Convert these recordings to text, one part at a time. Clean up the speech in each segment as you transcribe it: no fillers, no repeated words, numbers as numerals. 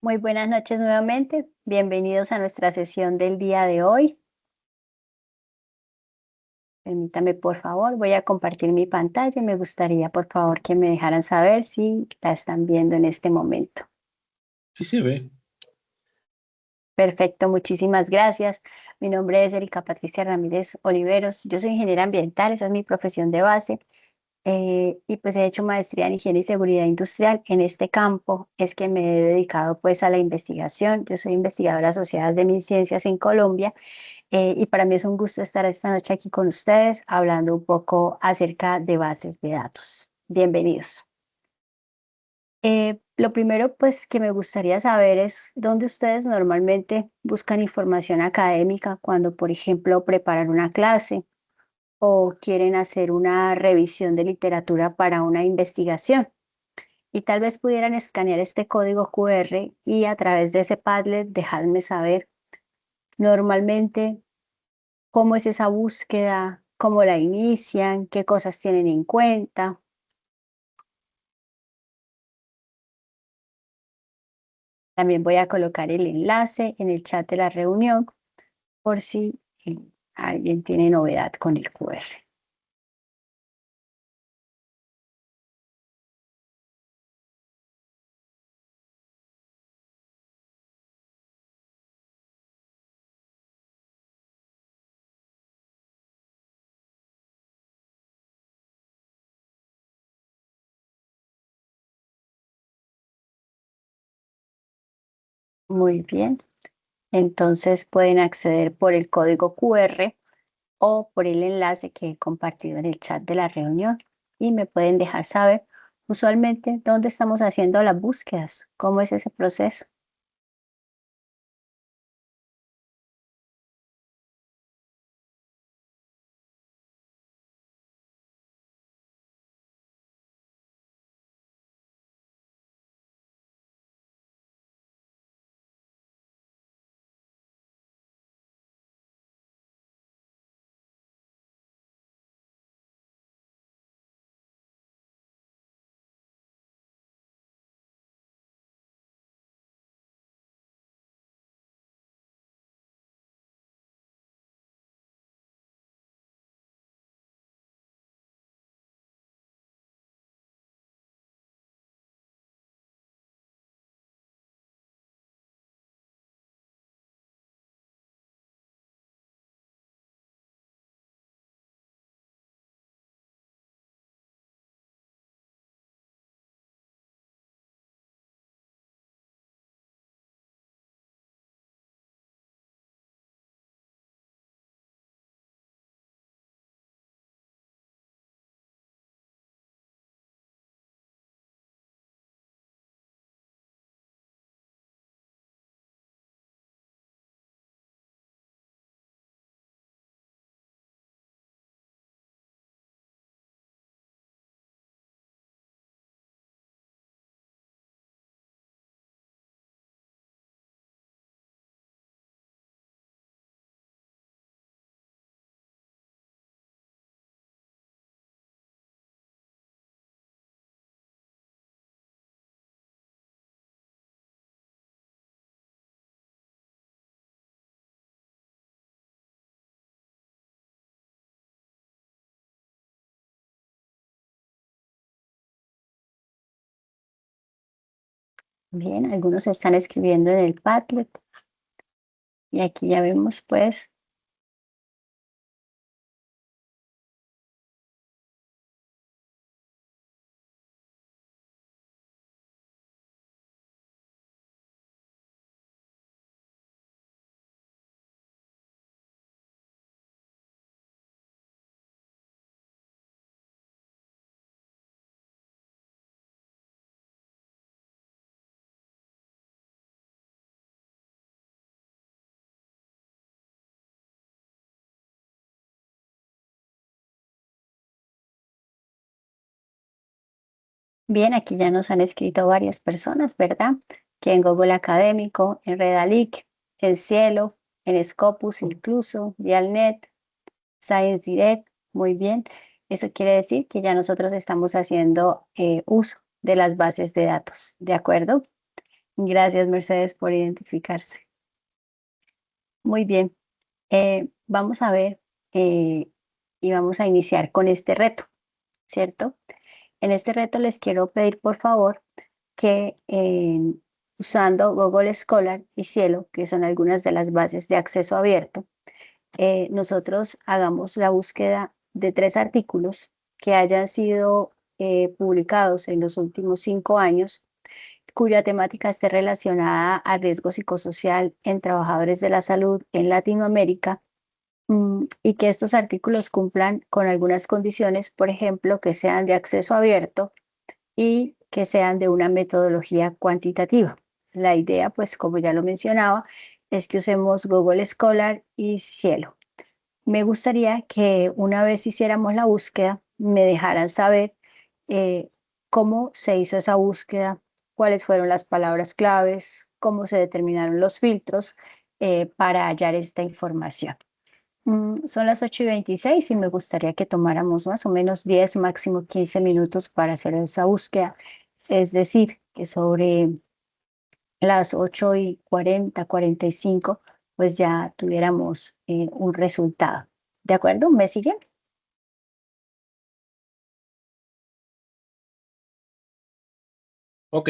Muy buenas noches nuevamente. Bienvenidos a nuestra sesión del día de hoy. Permítame, por favor, voy a compartir mi pantalla. Me gustaría, por favor, que me dejaran saber si la están viendo en este momento. Sí se ve. Perfecto, muchísimas gracias. Mi nombre es Erika Patricia Ramírez Oliveros. Yo soy ingeniera ambiental, esa es mi profesión de base. Y pues he hecho maestría en higiene y seguridad industrial. En este campo es que me he dedicado pues a la investigación. Yo soy investigadora asociada de MinCiencias en Colombia. Y para mí es un gusto estar esta noche aquí con ustedes hablando un poco acerca de bases de datos. Bienvenidos. Lo primero pues que me gustaría saber es dónde ustedes normalmente buscan información académica cuando, por ejemplo, preparan una clase o quieren hacer una revisión de literatura para una investigación. Y tal vez pudieran escanear este código QR y a través de ese Padlet dejarme saber normalmente cómo es esa búsqueda, cómo la inician, qué cosas tienen en cuenta. También voy a colocar el enlace en el chat de la reunión por si alguien tiene novedad con el QR. Muy bien. Entonces pueden acceder por el código QR o por el enlace que he compartido en el chat de la reunión y me pueden dejar saber usualmente dónde estamos haciendo las búsquedas, cómo es ese proceso. Bien, algunos están escribiendo en el Padlet y aquí ya vemos pues. Bien, aquí ya nos han escrito varias personas, ¿verdad? Que en Google Académico, en Redalic, en Cielo, en Scopus incluso, Dialnet, Science Direct, muy bien. Eso quiere decir que ya nosotros estamos haciendo uso de las bases de datos, ¿de acuerdo? Gracias, Mercedes, por identificarse. Muy bien. Vamos a ver eh, y vamos a iniciar con este reto, ¿cierto? En este reto les quiero pedir, por favor, que usando Google Scholar y Cielo, que son algunas de las bases de acceso abierto, nosotros hagamos la búsqueda de 3 artículos que hayan sido publicados en los últimos 5 años, cuya temática esté relacionada a riesgo psicosocial en trabajadores de la salud en Latinoamérica, y que estos artículos cumplan con algunas condiciones, por ejemplo, que sean de acceso abierto y que sean de una metodología cuantitativa. La idea, pues como ya lo mencionaba, es que usemos Google Scholar y Cielo. Me gustaría que una vez hiciéramos la búsqueda, me dejaran saber eh, cómo se hizo esa búsqueda, cuáles fueron las palabras claves, cómo se determinaron los filtros para hallar esta información. Son las 8:26 y me gustaría que tomáramos más o menos 10, máximo 15 minutos para hacer esa búsqueda. Es decir, que sobre las 8:40, 45, pues ya tuviéramos un resultado. ¿De acuerdo? ¿Me siguen? Ok,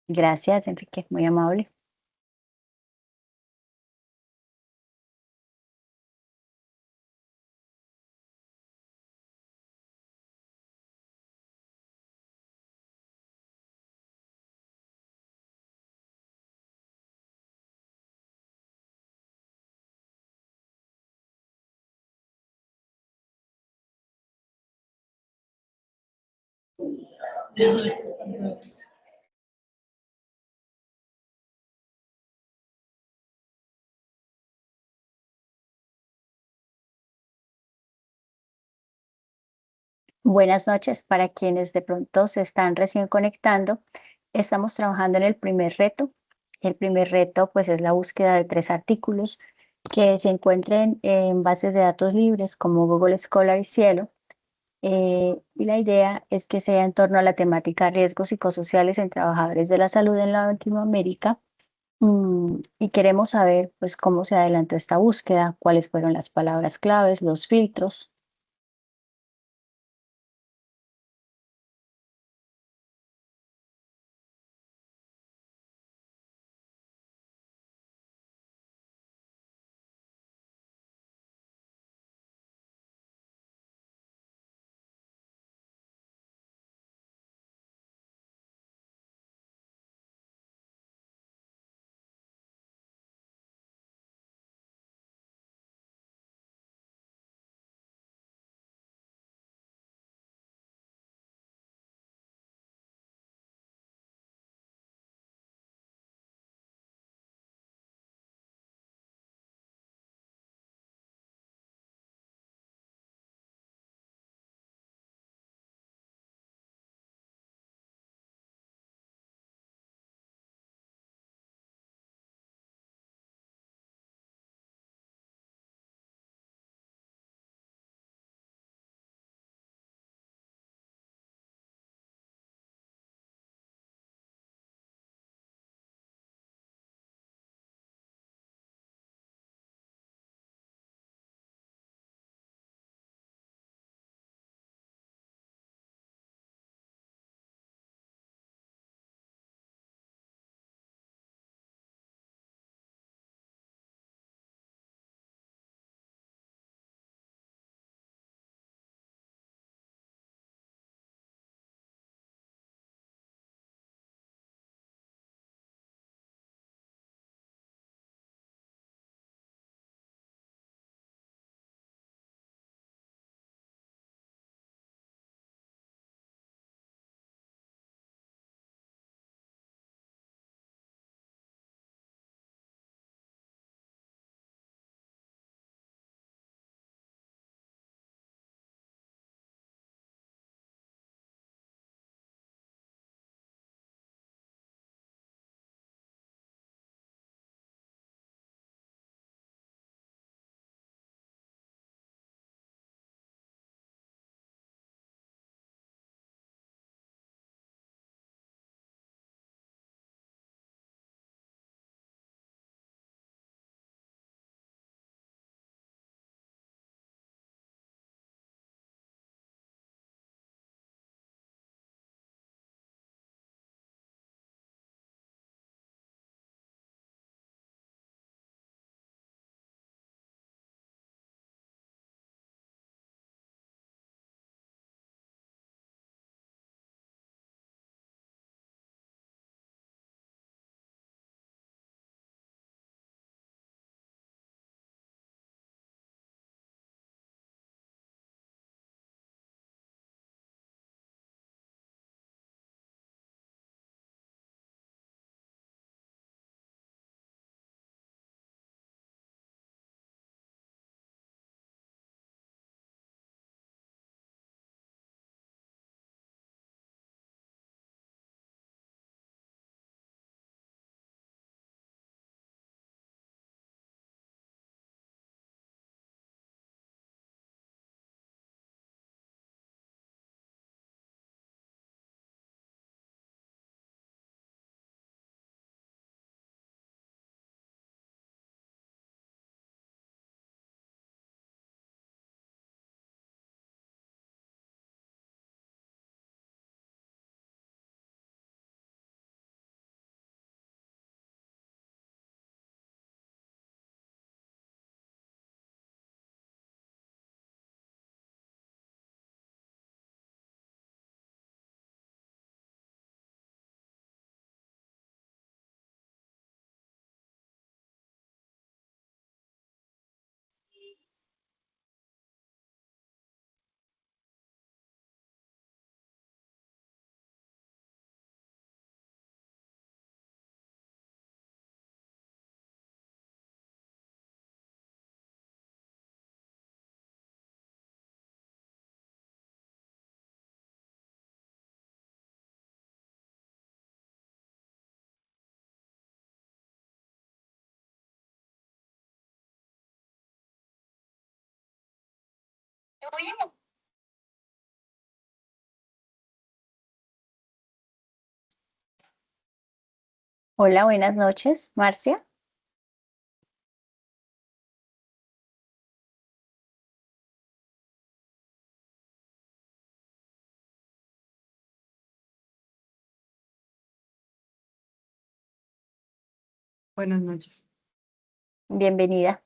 Gracias, Enrique, muy amable. Buenas noches para quienes de pronto se están recién conectando. Estamos trabajando en el primer reto. El primer reto, pues, es la búsqueda de 3 artículos que se encuentren en bases de datos libres como Google Scholar y Cielo. Y la idea es que sea en torno a la temática riesgos psicosociales en trabajadores de la salud en Latinoamérica. Y queremos saber, pues, cómo se adelantó esta búsqueda, cuáles fueron las palabras claves, los filtros. Hola, buenas noches, Marcia. Buenas noches. Bienvenida.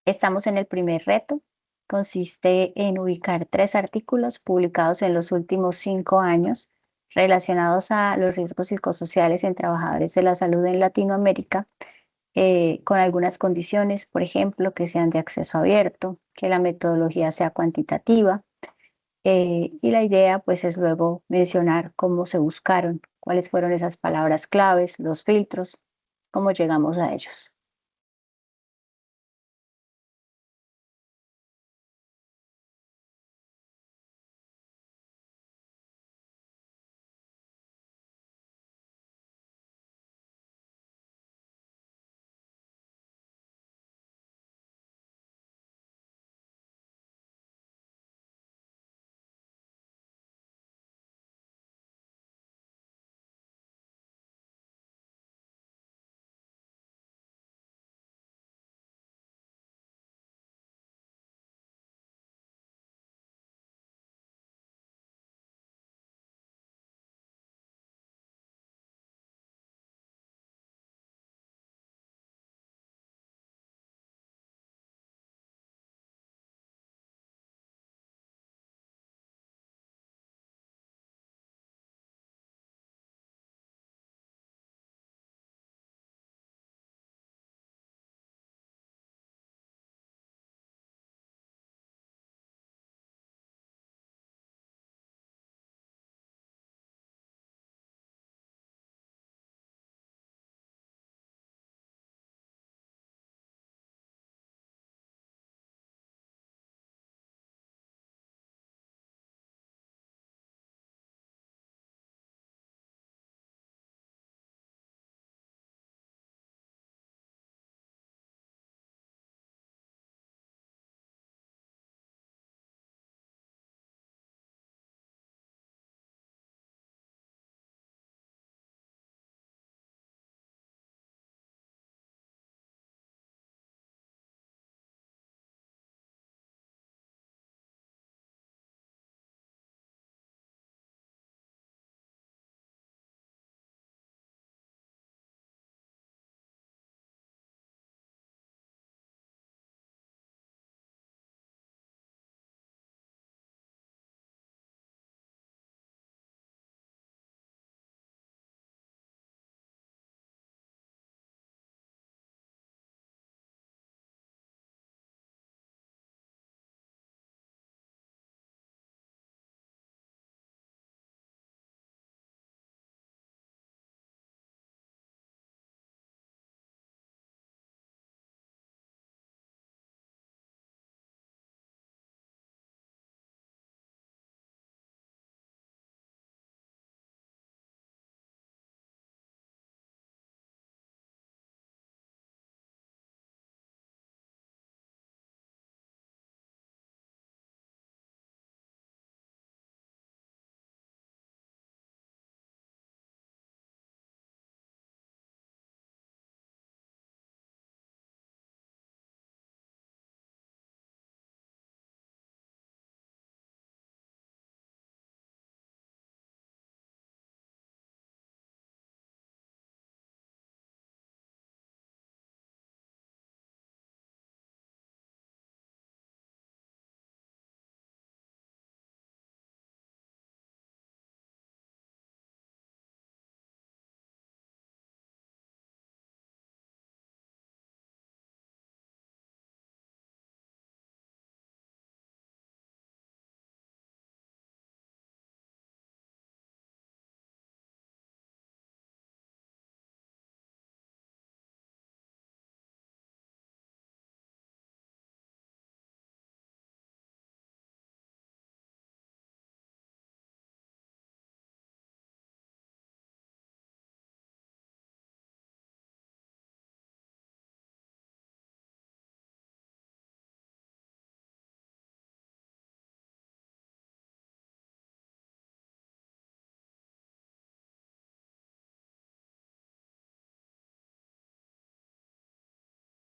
Estamos en el primer reto. Consiste en ubicar 3 artículos publicados en los últimos 5 años relacionados a los riesgos psicosociales en trabajadores de la salud en Latinoamérica, con algunas condiciones, por ejemplo, que sean de acceso abierto, que la metodología sea cuantitativa, y la idea pues es luego mencionar cómo se buscaron, cuáles fueron esas palabras claves, los filtros, cómo llegamos a ellos.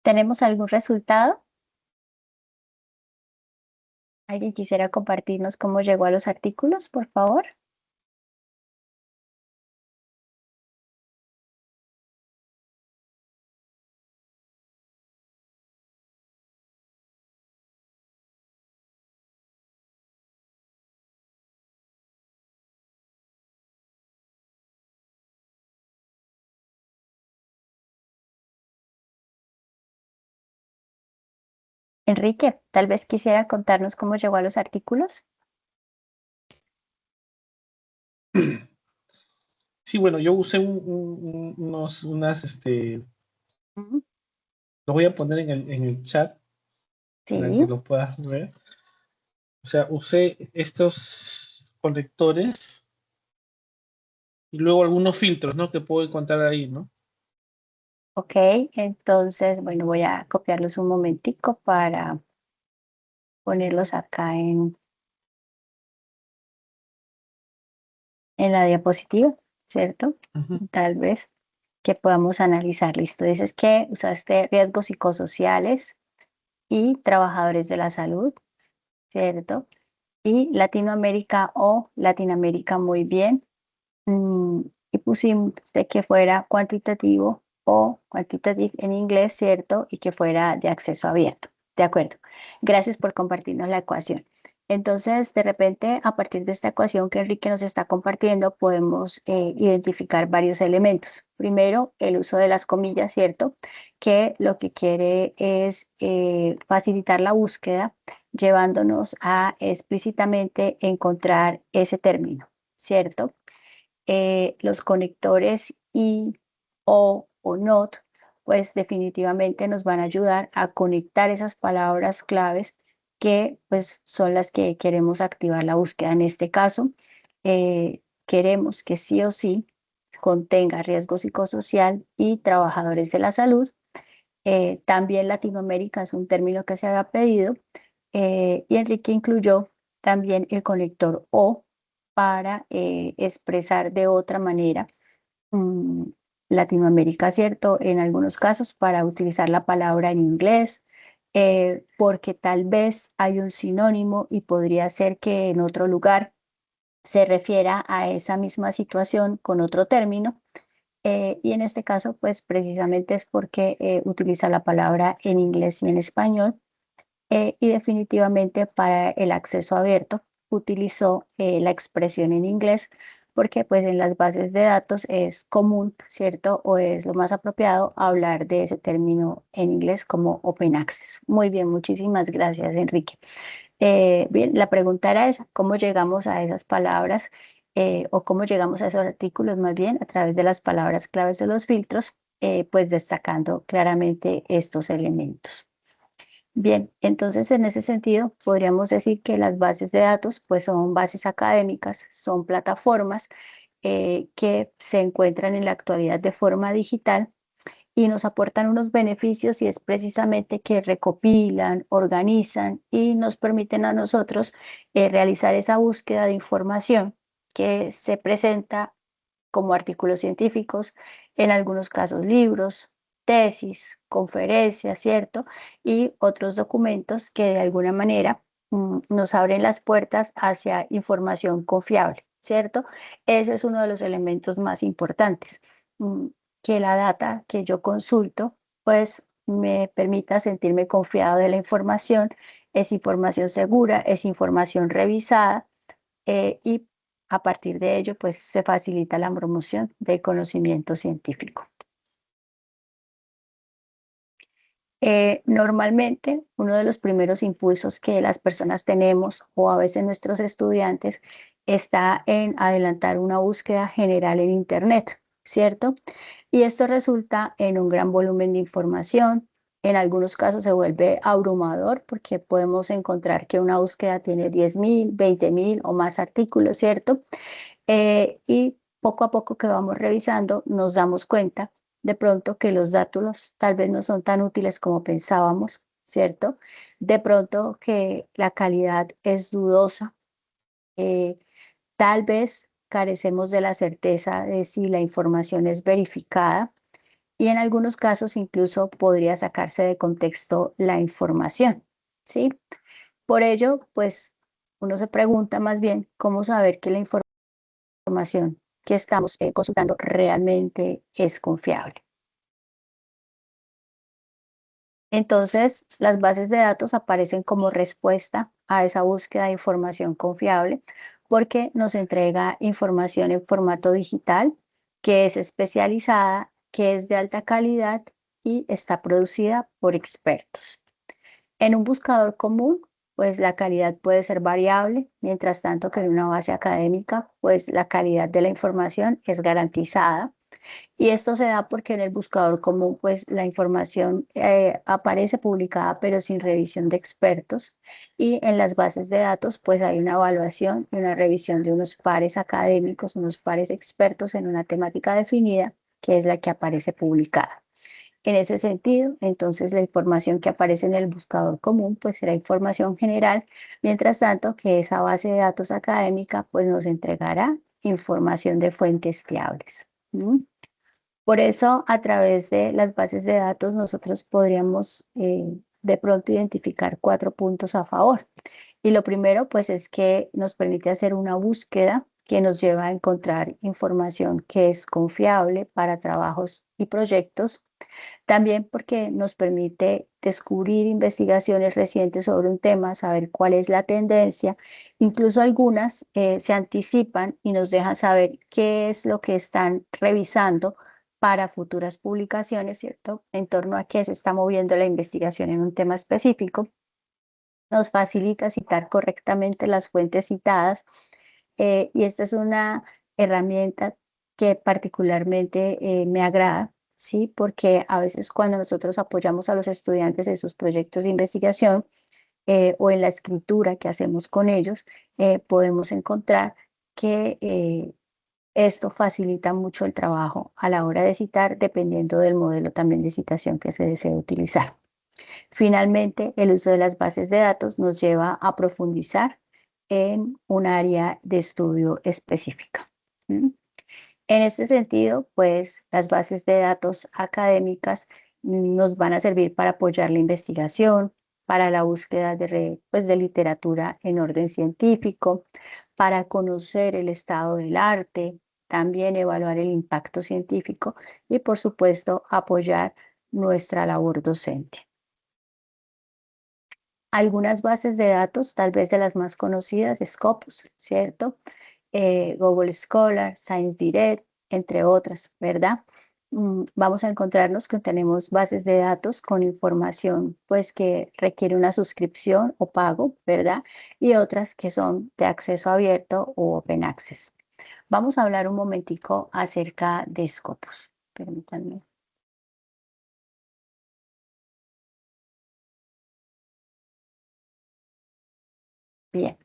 ¿Tenemos algún resultado? ¿Alguien quisiera compartirnos cómo llegó a los artículos, por favor? Enrique, tal vez quisiera contarnos cómo llegó a los artículos. Sí, bueno, yo usé Ujú. lo voy a poner en el chat para que Sí, lo puedas ver. O sea, usé estos conectores y luego algunos filtros, ¿no? Que puedo encontrar ahí, ¿no? ok. Entonces, bueno, voy a copiarlos un momentico para ponerlos acá en la diapositiva, ¿cierto? Ujú. Tal vez que podamos analizar. Listo. Dices que usaste riesgos psicosociales y trabajadores de la salud, ¿cierto? Y Latinoamérica o Latinoamérica muy bien. Mm, y pusimos de que fuera cuantitativo o quantitative en inglés, ¿cierto? Y que fuera de acceso abierto. De acuerdo. Gracias por compartirnos la ecuación. Entonces, de repente, a partir de esta ecuación que Enrique nos está compartiendo, podemos identificar varios elementos. Primero, el uso de las comillas, ¿cierto? Que lo que quiere es facilitar la búsqueda, llevándonos a explícitamente encontrar ese término, ¿cierto? Los conectores y o not, pues definitivamente nos van a ayudar a conectar esas palabras claves que pues son las que queremos activar la búsqueda. En este caso, queremos que sí o sí contenga riesgo psicosocial y trabajadores de la salud. También Latinoamérica es un término que se había pedido y Enrique incluyó también el conector o para expresar de otra manera mm, Latinoamérica, ¿cierto? En algunos casos para utilizar la palabra en inglés, porque tal vez hay un sinónimo y podría ser que en otro lugar se refiera a esa misma situación con otro término. Y en este caso, pues precisamente es porque utiliza la palabra en inglés y en español y definitivamente para el acceso abierto utilizó la expresión en inglés porque pues en las bases de datos es común, ¿cierto? O es lo más apropiado hablar de ese término en inglés como Open Access. Muy bien, muchísimas gracias, Enrique. Bien, la pregunta era esa, ¿cómo llegamos a esas palabras o cómo llegamos a esos artículos más bien a través de las palabras claves de los filtros, pues destacando claramente estos elementos? Bien, entonces en ese sentido podríamos decir que las bases de datos pues son bases académicas, son plataformas que se encuentran en la actualidad de forma digital y nos aportan unos beneficios y es precisamente que recopilan, organizan y nos permiten a nosotros realizar esa búsqueda de información que se presenta como artículos científicos, en algunos casos libros, tesis, conferencias, ¿cierto? Y otros documentos que de alguna manera nos abren las puertas hacia información confiable, ¿cierto? Ese es uno de los elementos más importantes, mm, que la data que yo consulto, pues me permita sentirme confiado de la información, es información segura, es información revisada y a partir de ello, pues se facilita la promoción del conocimiento científico. Normalmente, uno de los primeros impulsos que las personas tenemos o a veces nuestros estudiantes está en adelantar una búsqueda general en Internet, ¿cierto? Y esto resulta en un gran volumen de información. En algunos casos se vuelve abrumador porque podemos encontrar que una búsqueda tiene 10.000, 20.000 o más artículos, ¿cierto? Y poco a poco que vamos revisando, nos damos cuenta de pronto que los datos tal vez no son tan útiles como pensábamos, ¿cierto? De pronto que la calidad es dudosa, eh, tal vez carecemos de la certeza de si la información es verificada y en algunos casos incluso podría sacarse de contexto la información, ¿sí? Por ello, pues uno se pregunta más bien cómo saber que la información que estamos consultando realmente es confiable. Entonces, las bases de datos aparecen como respuesta a esa búsqueda de información confiable porque nos entrega información en formato digital que es especializada, que es de alta calidad y está producida por expertos. En un buscador común, pues la calidad puede ser variable, mientras tanto que en una base académica, pues la calidad de la información es garantizada. Y esto se da porque en el buscador común, pues la información aparece publicada, pero sin revisión de expertos. Y en las bases de datos, pues hay una evaluación y una revisión de unos pares académicos, unos pares expertos en una temática definida, que es la que aparece publicada. En ese sentido, entonces la información que aparece en el buscador común pues será información general, mientras tanto que esa base de datos académica pues nos entregará información de fuentes fiables. ¿Mm? Por eso, a través de las bases de datos, nosotros podríamos de pronto identificar 4 puntos a favor. Y lo primero, pues, es que nos permite hacer una búsqueda que nos lleva a encontrar información que es confiable para trabajos y proyectos. También porque nos permite descubrir investigaciones recientes sobre un tema, saber cuál es la tendencia. Incluso algunas se anticipan y nos dejan saber qué es lo que están revisando para futuras publicaciones, ¿cierto? En torno a qué se está moviendo la investigación en un tema específico. Nos facilita citar correctamente las fuentes citadas y esta es una herramienta que particularmente me agrada, ¿sí? Porque a veces cuando nosotros apoyamos a los estudiantes en sus proyectos de investigación o en la escritura que hacemos con ellos, podemos encontrar que esto facilita mucho el trabajo a la hora de citar, dependiendo del modelo también de citación que se desee utilizar. Finalmente, el uso de las bases de datos nos lleva a profundizar en un área de estudio específica. ¿Mm? En este sentido, pues las bases de datos académicas nos van a servir para apoyar la investigación, para la búsqueda pues, de literatura en orden científico, para conocer el estado del arte, también evaluar el impacto científico y, por supuesto, apoyar nuestra labor docente. Algunas bases de datos, tal vez de las más conocidas, Scopus, ¿cierto? Google Scholar, Science Direct, entre otras, ¿verdad? Vamos a encontrarnos que tenemos bases de datos con información, pues que requiere una suscripción o pago, ¿verdad? Y otras que son de acceso abierto o open access. Vamos a hablar un momentico acerca de Scopus. Permítanme. Bien.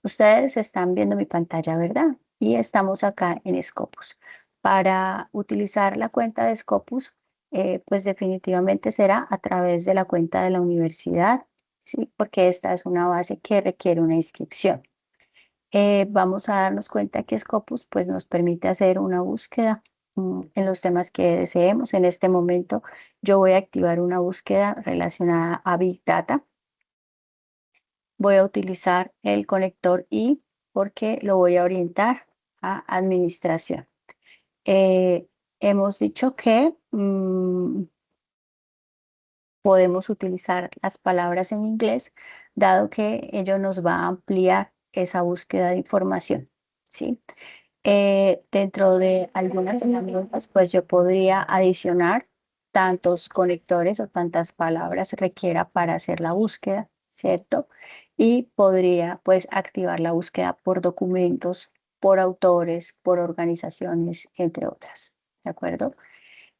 Ustedes están viendo mi pantalla, ¿verdad? Y estamos acá en Scopus. Para utilizar la cuenta de Scopus, pues definitivamente será a través de la cuenta de la universidad, ¿sí? Porque esta es una base que requiere una inscripción. Vamos a darnos cuenta que Scopus pues, nos permite hacer una búsqueda en los temas que deseemos. En este momento yo voy a activar una búsqueda relacionada a Big Data. Voy a utilizar el conector I porque lo voy a orientar a administración. Eh, Hemos dicho que podemos utilizar las palabras en inglés, dado que ello nos va a ampliar esa búsqueda de información, ¿sí? Dentro de algunas herramientas, pues yo podría adicionar tantos conectores o tantas palabras requiera para hacer la búsqueda, ¿cierto? Y podría pues activar la búsqueda por documentos, por autores, por organizaciones, entre otras, ¿de acuerdo?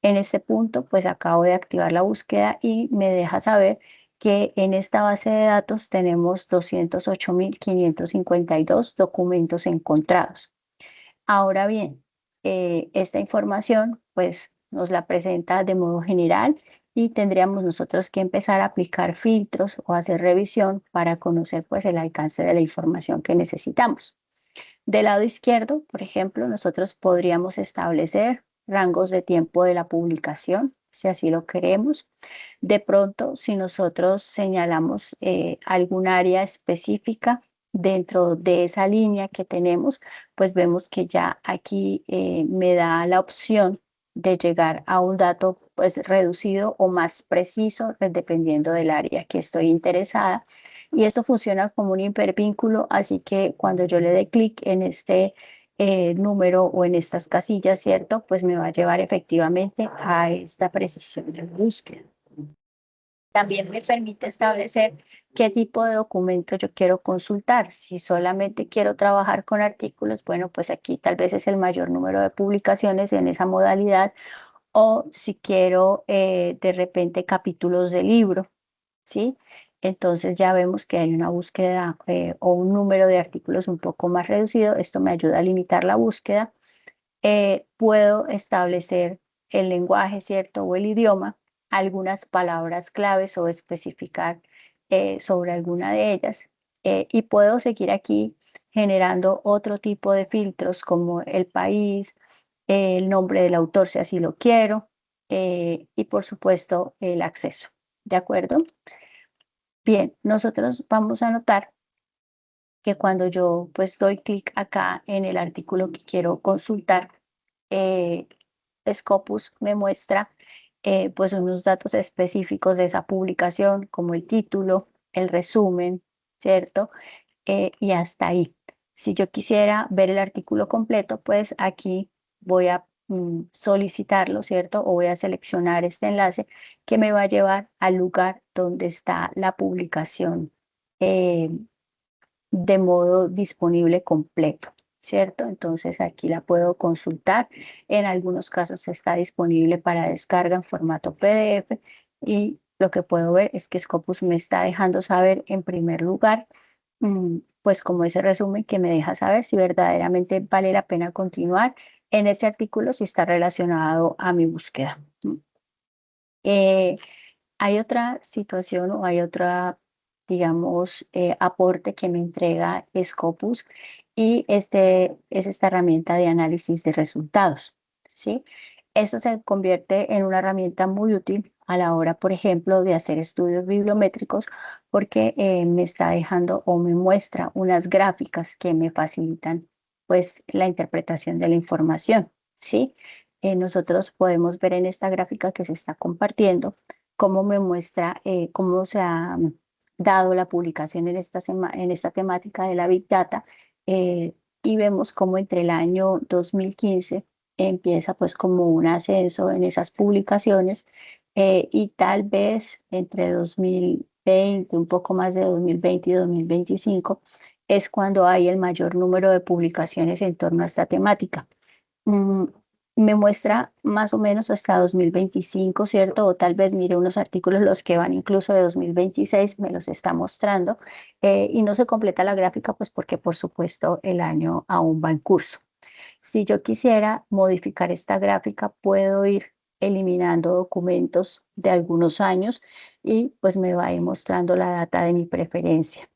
En este punto, pues acabo de activar la búsqueda y me deja saber que en esta base de datos tenemos 208.552 documentos encontrados. Ahora bien, esta información pues nos la presenta de modo general y tendríamos nosotros que empezar a aplicar filtros o hacer revisión para conocer pues el alcance de la información que necesitamos. Del lado izquierdo, por ejemplo, nosotros podríamos establecer rangos de tiempo de la publicación, si así lo queremos. De pronto, si nosotros señalamos algún área específica dentro de esa línea que tenemos, pues vemos que ya aquí me da la opción de llegar a un dato pues reducido o más preciso, dependiendo del área que estoy interesada. Y esto funciona como un hipervínculo, así que cuando yo le dé clic en este número o en estas casillas, ¿cierto? Pues me va a llevar efectivamente a esta precisión de búsqueda. También me permite establecer qué tipo de documento yo quiero consultar. Si solamente quiero trabajar con artículos, bueno, pues aquí tal vez es el mayor número de publicaciones en esa modalidad, o si quiero de repente capítulos de libro, ¿sí? Entonces ya vemos que hay una búsqueda o un número de artículos un poco más reducido. Esto me ayuda a limitar la búsqueda. Puedo establecer el lenguaje, ¿cierto? O el idioma, algunas palabras claves o especificar sobre alguna de ellas. Y puedo seguir aquí generando otro tipo de filtros como el país, el nombre del autor si así lo quiero, y por supuesto el acceso. ¿De acuerdo? Bien, nosotros vamos a notar que cuando yo pues doy clic acá en el artículo que quiero consultar, eh, Scopus me muestra pues unos datos específicos de esa publicación, como el título, el resumen, ¿cierto? Y hasta ahí. Si yo quisiera ver el artículo completo, pues aquí voy a solicitarlo, ¿cierto? O voy a seleccionar este enlace que me va a llevar al lugar donde está la publicación eh, de modo disponible completo, ¿cierto? Entonces aquí la puedo consultar. En algunos casos está disponible para descarga en formato PDF, y lo que puedo ver es que Scopus me está dejando saber en primer lugar, pues como ese resumen que me deja saber si verdaderamente vale la pena continuar en ese artículo, si está relacionado a mi búsqueda. Eh, Hay otra situación o hay otra, digamos, aporte que me entrega Scopus, y este es esta herramienta de análisis de resultados, ¿sí? Esto se convierte en una herramienta muy útil a la hora, por ejemplo, de hacer estudios bibliométricos, porque me está dejando o me muestra unas gráficas que me facilitan, pues, la interpretación de la información, ¿sí? Nosotros podemos ver en esta gráfica que se está compartiendo cómo me muestra cómo se ha dado la publicación en en esta temática de la Big Data, y vemos cómo entre el año 2015 empieza pues como un ascenso en esas publicaciones, y tal vez entre 2020, un poco más de 2020 y 2025, es cuando hay el mayor número de publicaciones en torno a esta temática. mm, Me muestra más o menos hasta 2025, ¿cierto? O tal vez mire unos artículos, los que van incluso de 2026, me los está mostrando, y no se completa la gráfica, pues porque por supuesto el año aún va en curso. Si yo quisiera modificar esta gráfica, puedo ir eliminando documentos de algunos años, y pues me va a ir mostrando la data de mi preferencia.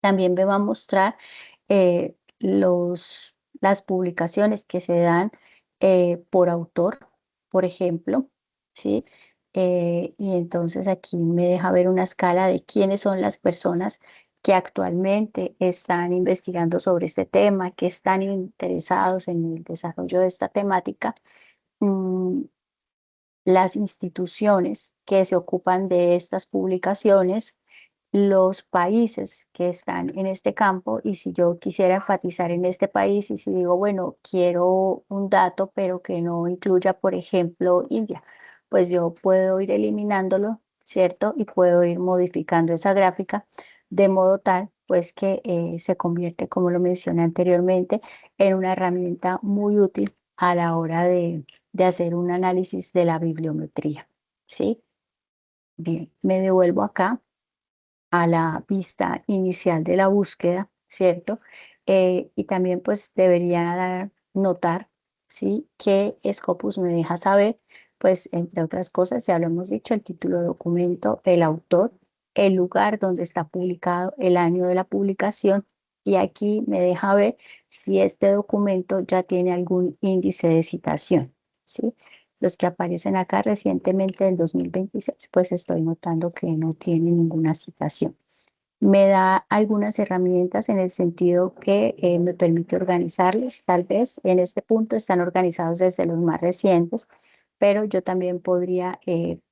También me va a mostrar las publicaciones que se dan por autor, por ejemplo, ¿sí? Y entonces aquí me deja ver una escala de quiénes son las personas que actualmente están investigando sobre este tema, que están interesados en el desarrollo de esta temática, mm, las instituciones que se ocupan de estas publicaciones, los países que están en este campo, y si yo quisiera enfatizar en este país, y si digo, bueno, quiero un dato pero que no incluya, por ejemplo, India, pues yo puedo ir eliminándolo, ¿cierto? Y puedo ir modificando esa gráfica de modo tal pues que se convierte, como lo mencioné anteriormente, en una herramienta muy útil a la hora de hacer un análisis de la bibliometría, ¿sí? Bien, me devuelvo acá a la vista inicial de la búsqueda, ¿cierto? Y también pues debería notar, ¿sí? Que Scopus me deja saber, pues entre otras cosas, ya lo hemos dicho, el título de documento, el autor, el lugar donde está publicado, el año de la publicación, y aquí me deja ver si este documento ya tiene algún índice de citación, ¿sí? Los que aparecen acá recientemente del 2026, pues estoy notando que no tiene ninguna citación. Me da algunas herramientas en el sentido que me permite organizarlos. Tal vez en este punto están organizados desde los más recientes, pero yo también podría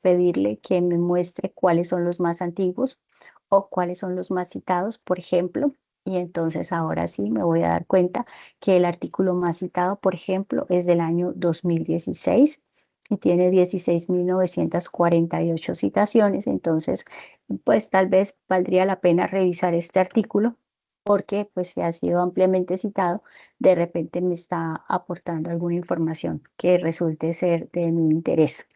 pedirle que me muestre cuáles son los más antiguos o cuáles son los más citados, por ejemplo. Y entonces ahora sí me voy a dar cuenta que el artículo más citado, por ejemplo, es del año 2016 y tiene 16.948 citaciones. Entonces, pues tal vez valdría la pena revisar este artículo porque pues si ha sido ampliamente citado, de repente me está aportando alguna información que resulte ser de mi interés.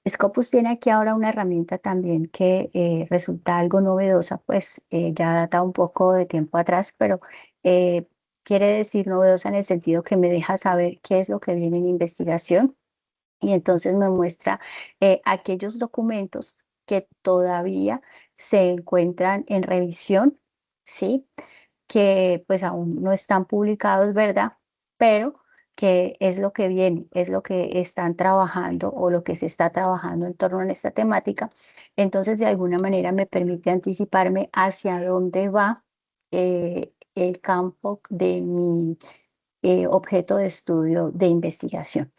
Scopus tiene aquí ahora una herramienta también que resulta algo novedosa, pues ya data un poco de tiempo atrás, pero eh, quiere decir novedosa en el sentido que me deja saber qué es lo que viene en investigación y entonces me muestra aquellos documentos que todavía se encuentran en revisión, ¿sí? Que pues aún no están publicados, ¿verdad? Pero que es lo que viene, es lo que están trabajando o lo que se está trabajando en torno a esta temática. Entonces, de alguna manera me permite anticiparme hacia dónde va el campo de mi objeto de estudio de investigación.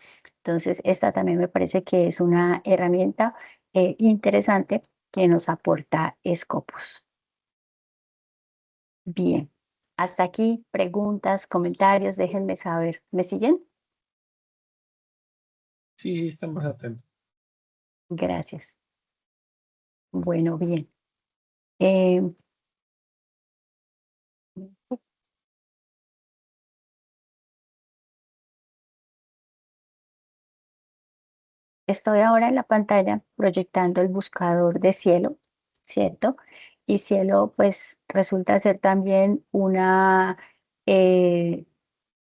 Entonces, esta también me parece que es una herramienta interesante que nos aporta Scopus. Bien, hasta aquí, preguntas, comentarios, déjenme saber. ¿Me siguen? Sí, estamos atentos. Gracias. Bueno, bien. Eh, Estoy ahora en la pantalla proyectando el buscador de Cielo, ¿cierto? Y Cielo, pues, resulta ser también una eh,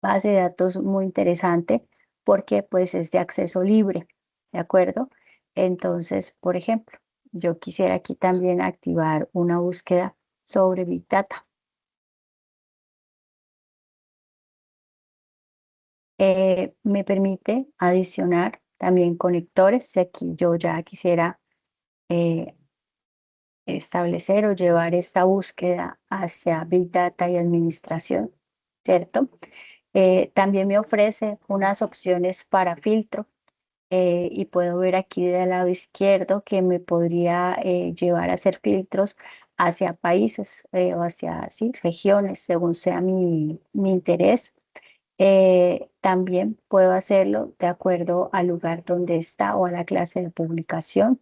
base de datos muy interesante porque, pues, es de acceso libre, ¿de acuerdo? Entonces, por ejemplo, yo quisiera aquí también activar una búsqueda sobre Big Data. Me permite adicionar también conectores. Si aquí yo ya quisiera eh, establecer o llevar esta búsqueda hacia Big Data y administración, ¿cierto? También me ofrece unas opciones para filtro y puedo ver aquí del lado izquierdo que me podría llevar a hacer filtros hacia países o hacia sí, regiones, según sea mi interés. También puedo hacerlo de acuerdo al lugar donde está o a la clase de publicación.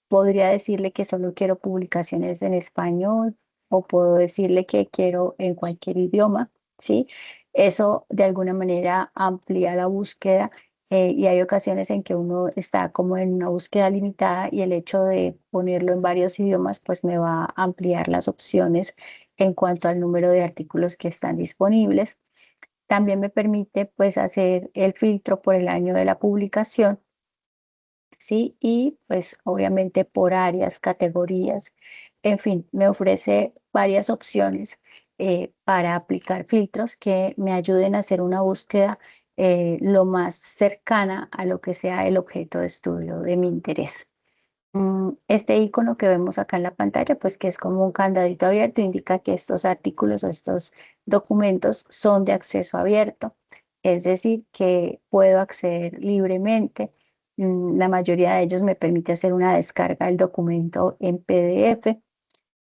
Podría decirle que solo quiero publicaciones en español o puedo decirle que quiero en cualquier idioma, ¿sí? Eso de alguna manera amplía la búsqueda y hay ocasiones en que uno está como en una búsqueda limitada y el hecho de ponerlo en varios idiomas pues me va a ampliar las opciones en cuanto al número de artículos que están disponibles. También me permite pues hacer el filtro por el año de la publicación, ¿sí? Y pues obviamente por áreas, categorías, en fin, me ofrece varias opciones para aplicar filtros que me ayuden a hacer una búsqueda lo más cercana a lo que sea el objeto de estudio de mi interés. Este icono que vemos acá en la pantalla, pues que es como un candadito abierto, indica que estos artículos o estos documentos son de acceso abierto, es decir, que puedo acceder libremente. La mayoría de ellos me permite hacer una descarga del documento en PDF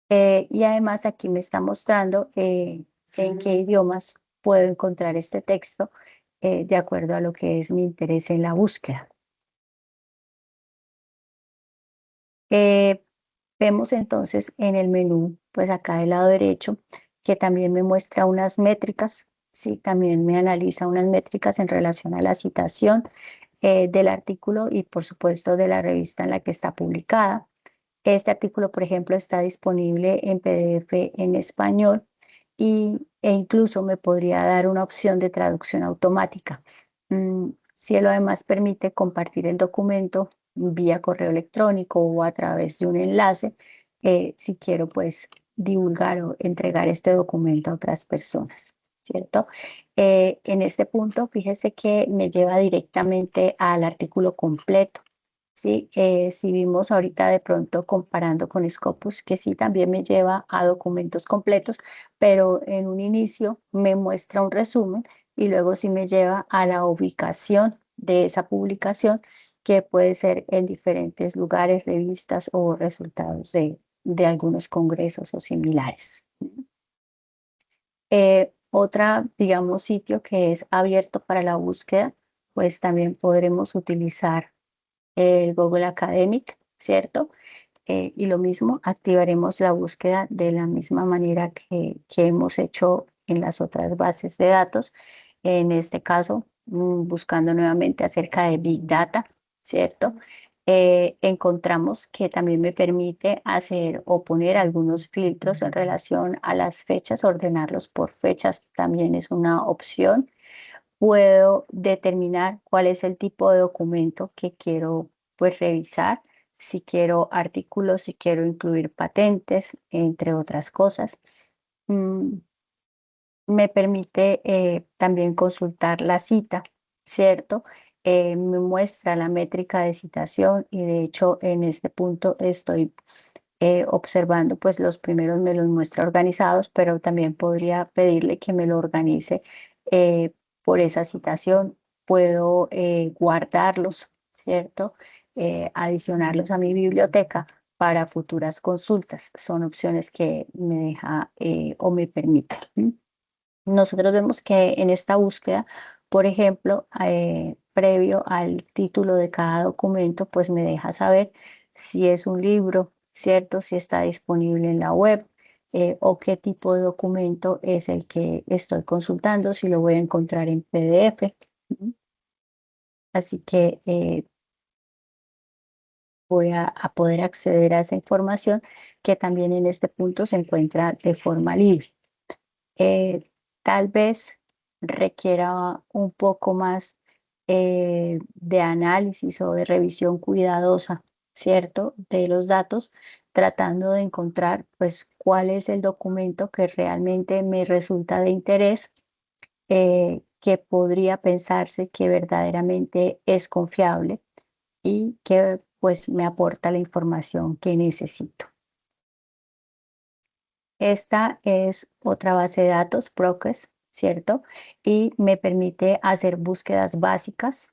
y además aquí me está mostrando en qué idiomas puedo encontrar este texto de acuerdo a lo que es mi interés en la búsqueda. Eh, Vemos entonces en el menú, pues acá del lado derecho, que también me muestra unas métricas, sí, también me analiza unas métricas en relación a la citación del artículo y por supuesto de la revista en la que está publicada. Este artículo, por ejemplo, está disponible en PDF en español e incluso me podría dar una opción de traducción automática. Cielo además permite compartir el documento vía correo electrónico o a través de un enlace, si quiero pues divulgar o entregar este documento a otras personas, ¿cierto? En este punto, fíjese que me lleva directamente al artículo completo. Sí, si vimos ahorita de pronto comparando con Scopus, que sí también me lleva a documentos completos, pero en un inicio me muestra un resumen y luego sí me lleva a la ubicación de esa publicación, que puede ser en diferentes lugares, revistas o resultados de algunos congresos o similares. Otra, digamos, sitio que es abierto para la búsqueda, pues también podremos utilizar el Google Academic, ¿cierto? Y lo mismo, activaremos la búsqueda de la misma manera que hemos hecho en las otras bases de datos. En este caso, buscando nuevamente acerca de Big Data, ¿cierto? Encontramos que también me permite hacer o poner algunos filtros en relación a las fechas, ordenarlos por fechas también es una opción. Puedo determinar cuál es el tipo de documento que quiero pues revisar, si quiero artículos, si quiero incluir patentes, entre otras cosas. Mm, Me permite también consultar la cita, ¿cierto? Me muestra la métrica de citación y de hecho en este punto estoy observando, pues los primeros me los muestra organizados, pero también podría pedirle que me lo organice eh, por esa citación. Puedo guardarlos, ¿cierto? Adicionarlos a mi biblioteca para futuras consultas. Son opciones que me deja o me permite. Nosotros vemos que en esta búsqueda, por ejemplo, previo al título de cada documento, pues me deja saber si es un libro, ¿cierto? Si está disponible en la web, o qué tipo de documento es el que estoy consultando, si lo voy a encontrar en PDF. Ujú. Así que voy a poder acceder a esa información que también en este punto se encuentra de forma libre. eh, Tal vez requiera un poco más de análisis o de revisión cuidadosa, ¿cierto? De los datos, tratando de encontrar, pues, cuál es el documento que realmente me resulta de interés, que podría pensarse que verdaderamente es confiable y que, pues, me aporta la información que necesito. Esta es otra base de datos, Progress, ¿cierto? Y me permite hacer búsquedas básicas.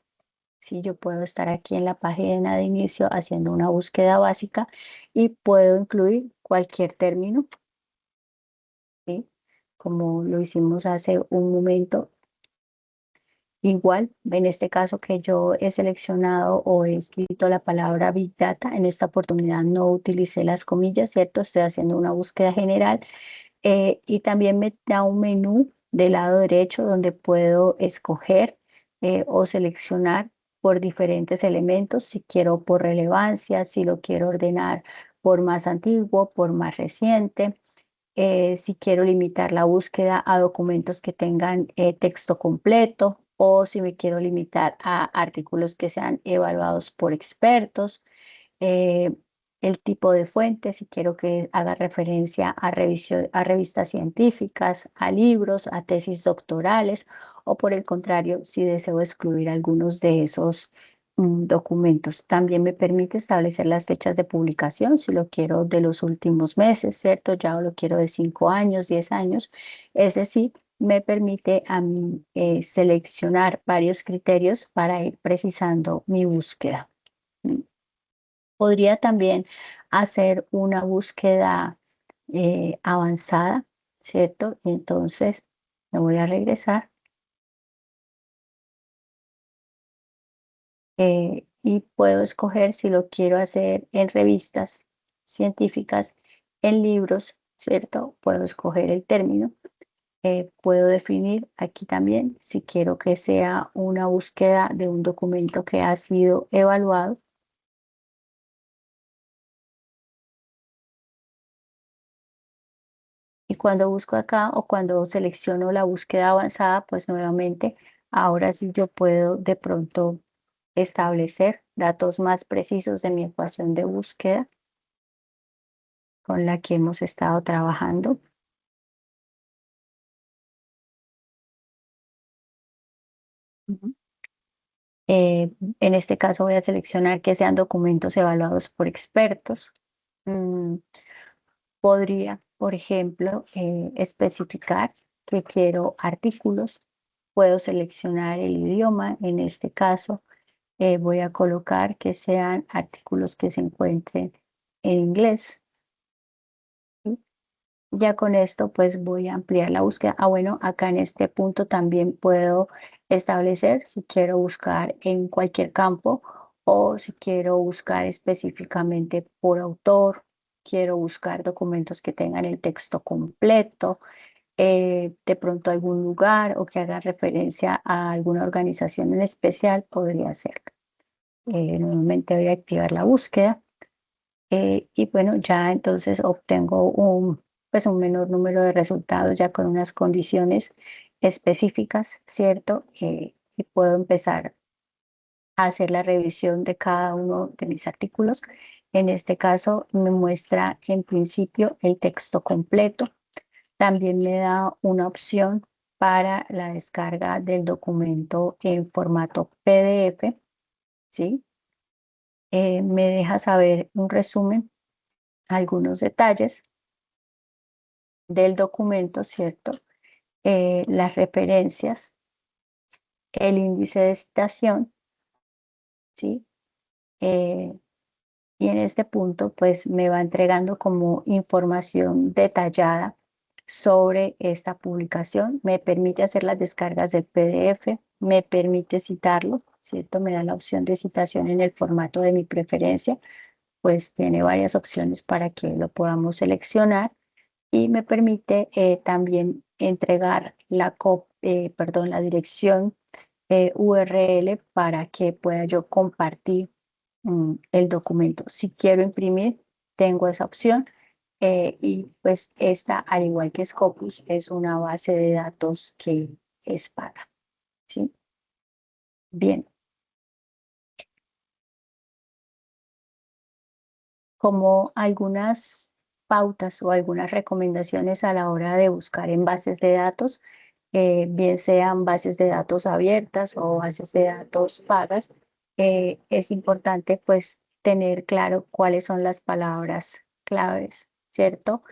Si yo puedo estar aquí en la página de inicio haciendo una búsqueda básica y puedo incluir cualquier término, ¿sí? Como lo hicimos hace un momento. Igual, en este caso que yo he seleccionado o he escrito la palabra Big Data, en esta oportunidad no utilicé las comillas, ¿cierto? Estoy haciendo una búsqueda general. Y también me da un menú del lado derecho donde puedo escoger o seleccionar por diferentes elementos, si quiero por relevancia, si lo quiero ordenar por más antiguo, por más reciente, si quiero limitar la búsqueda a documentos que tengan texto completo o si me quiero limitar a artículos que sean evaluados por expertos, eh, el tipo de fuente, si quiero que haga referencia a revistas científicas, a libros, a tesis doctorales, o por el contrario, si deseo excluir algunos de esos documentos. También me permite establecer las fechas de publicación, si lo quiero de los últimos meses, ¿cierto? Ya lo quiero de 5 años, 10 años. Es decir, me permite a mí seleccionar varios criterios para ir precisando mi búsqueda. ¿Mm? Podría también hacer una búsqueda avanzada, ¿cierto? Entonces, me voy a regresar y puedo escoger si lo quiero hacer en revistas científicas, en libros, ¿cierto? Puedo escoger el término. Puedo definir aquí también si quiero que sea una búsqueda de un documento que ha sido evaluado. Y cuando busco acá o cuando selecciono la búsqueda avanzada, pues nuevamente ahora sí yo puedo de pronto establecer datos más precisos de mi ecuación de búsqueda. con la que hemos estado trabajando. Ujú. En este caso voy a seleccionar que sean documentos evaluados por expertos. Mm, Podría, por ejemplo, especificar que quiero artículos. Puedo seleccionar el idioma. En este caso, voy a colocar que sean artículos que se encuentren en inglés. ¿Sí? Ya con esto, pues voy a ampliar la búsqueda. Bueno, acá en este punto también puedo establecer si quiero buscar en cualquier campo o si quiero buscar específicamente por autor. Quiero buscar documentos que tengan el texto completo, de pronto algún lugar o que haga referencia a alguna organización en especial, podría ser. Nuevamente voy a activar la búsqueda. Y bueno, ya entonces obtengo pues un menor número de resultados ya con unas condiciones específicas, ¿cierto? Y puedo empezar a hacer la revisión de cada uno de mis artículos. En este caso me muestra en principio el texto completo. También me da una opción para la descarga del documento en formato PDF, ¿sí? Me deja saber un resumen, algunos detalles del documento, ¿cierto? Las referencias, el índice de citación, ¿sí? Eh, y en este punto, pues me va entregando como información detallada sobre esta publicación. Me permite hacer las descargas del PDF, me permite citarlo, ¿cierto? Me da la opción de citación en el formato de mi preferencia, pues tiene varias opciones para que lo podamos seleccionar y me permite también entregar la dirección URL para que pueda yo compartir el documento. Si quiero imprimir, tengo esa opción. Y pues esta, al igual que Scopus, es una base de datos que es paga, ¿sí? Bien, como algunas pautas o algunas recomendaciones a la hora de buscar en bases de datos, bien sean bases de datos abiertas o bases de datos pagas, es importante pues tener claro cuáles son las palabras claves, ¿cierto?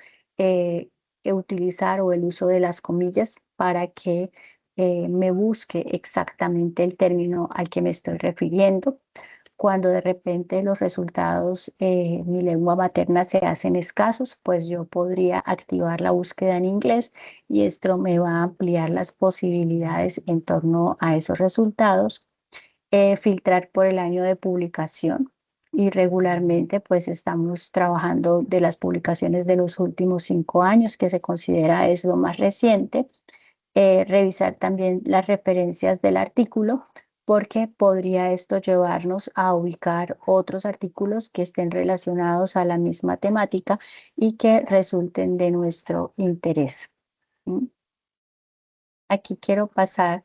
Utilizar o el uso de las comillas para que me busque exactamente el término al que me estoy refiriendo. Cuando de repente los resultados en mi lengua materna se hacen escasos, pues yo podría activar la búsqueda en inglés y esto me va a ampliar las posibilidades en torno a esos resultados. Filtrar por el año de publicación y regularmente pues estamos trabajando de las publicaciones de los últimos 5 años, que se considera es lo más reciente. Revisar también las referencias del artículo, porque podría esto llevarnos a ubicar otros artículos que estén relacionados a la misma temática y que resulten de nuestro interés. ¿Mm? Aquí quiero pasar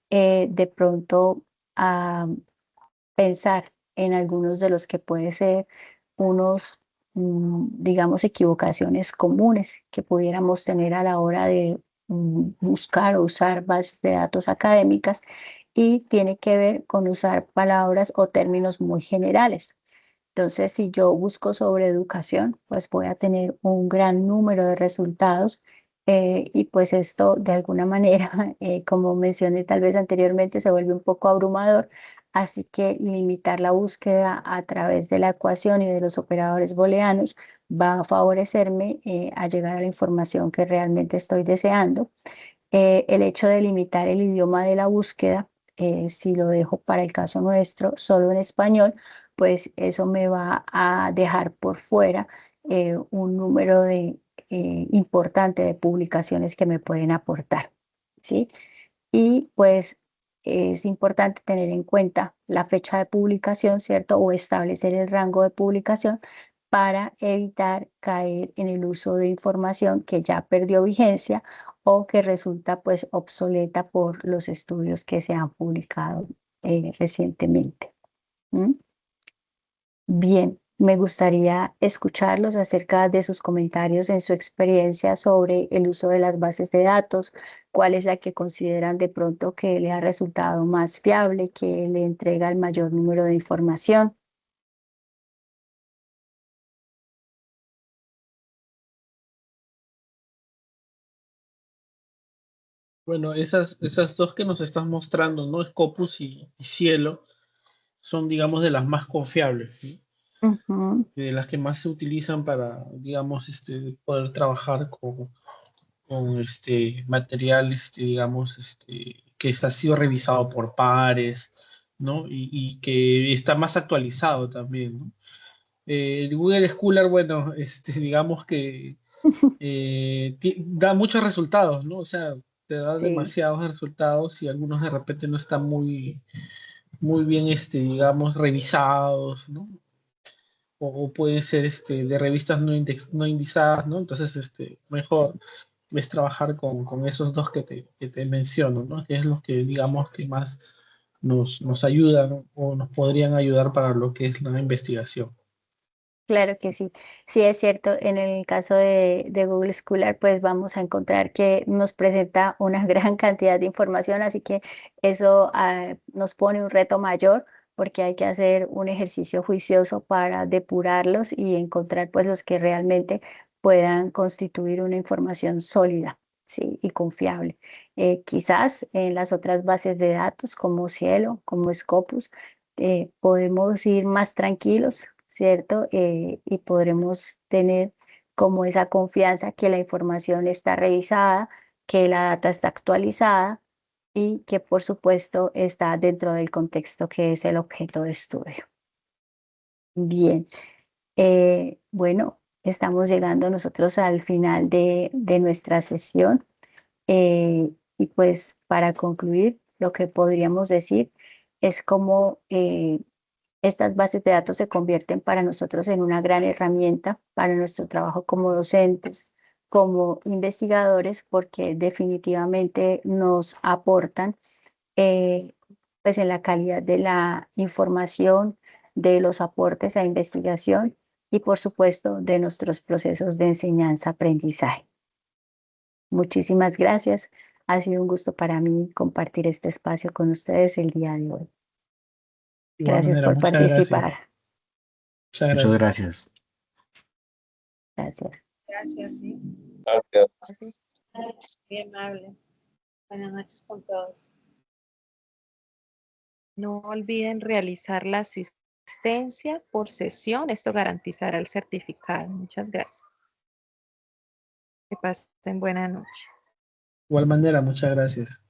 de pronto a pensar en algunos de los que puede ser unos, digamos, equivocaciones comunes que pudiéramos tener a la hora de buscar o usar bases de datos académicas y tiene que ver con usar palabras o términos muy generales. Entonces, si yo busco sobre educación, pues voy a tener un gran número de resultados y pues esto de alguna manera, como mencioné tal vez anteriormente, se vuelve un poco abrumador. Así que limitar la búsqueda a través de la ecuación y de los operadores booleanos va a favorecerme a llegar a la información que realmente estoy deseando. El hecho de limitar el idioma de la búsqueda, si lo dejo para el caso nuestro solo en español, pues eso me va a dejar por fuera un número importante de publicaciones que me pueden aportar, ¿sí? Y pues es importante tener en cuenta la fecha de publicación, ¿cierto? O establecer el rango de publicación para evitar caer en el uso de información que ya perdió vigencia o que resulta pues obsoleta por los estudios que se han publicado recientemente. ¿Mm? Bien, Me gustaría escucharlos acerca de sus comentarios en su experiencia sobre el uso de las bases de datos, cuál es la que consideran de pronto que le ha resultado más fiable, que le entrega el mayor número de información. Bueno, esas dos que nos estás mostrando, ¿no? Scopus y Cielo, son, digamos, de las más confiables, ¿sí? Ujú. De las que más se utilizan para, digamos, poder trabajar con material, digamos, que ha sido revisado por pares, ¿no? Y que está más actualizado también, ¿no? El Google Scholar, bueno, digamos que da muchos resultados, ¿no? O sea, te da Sí, demasiados resultados y algunos de repente no están muy bien, digamos, revisados, ¿no? O pueden ser de revistas no indexadas, ¿no? Entonces, mejor es trabajar con esos dos que te menciono, ¿no? Que es los que, digamos, que más nos ayudan o nos podrían ayudar para lo que es la investigación. claro que sí. Sí, es cierto, en el caso de Google Scholar, pues vamos a encontrar que nos presenta una gran cantidad de información, así que eso nos pone un reto mayor porque hay que hacer un ejercicio juicioso para depurarlos y encontrar pues los que realmente puedan constituir una información sólida, sí, y confiable. Quizás en las otras bases de datos como Cielo, como Scopus, podemos ir más tranquilos, ¿cierto? Y podremos tener como esa confianza que la información está revisada, que la data está actualizada y que por supuesto está dentro del contexto que es el objeto de estudio. Bien, bueno, estamos llegando nosotros al final de nuestra sesión. Y pues para concluir, lo que podríamos decir es como estas bases de datos se convierten para nosotros en una gran herramienta para nuestro trabajo como docentes, como investigadores, porque definitivamente nos aportan pues en la calidad de la información, de los aportes a investigación y por supuesto de nuestros procesos de enseñanza-aprendizaje. Muchísimas gracias. Ha sido un gusto para mí compartir este espacio con ustedes el día de hoy. De igual Gracias manera, por muchas gracias. participar. Muchas Muchas gracias. gracias. Gracias. Gracias, sí. Gracias. Muy amable. Buenas noches con todos. No olviden realizar la asistencia por sesión. Esto garantizará el certificado. Muchas gracias. Que pasen buena noche. De igual manera, muchas gracias.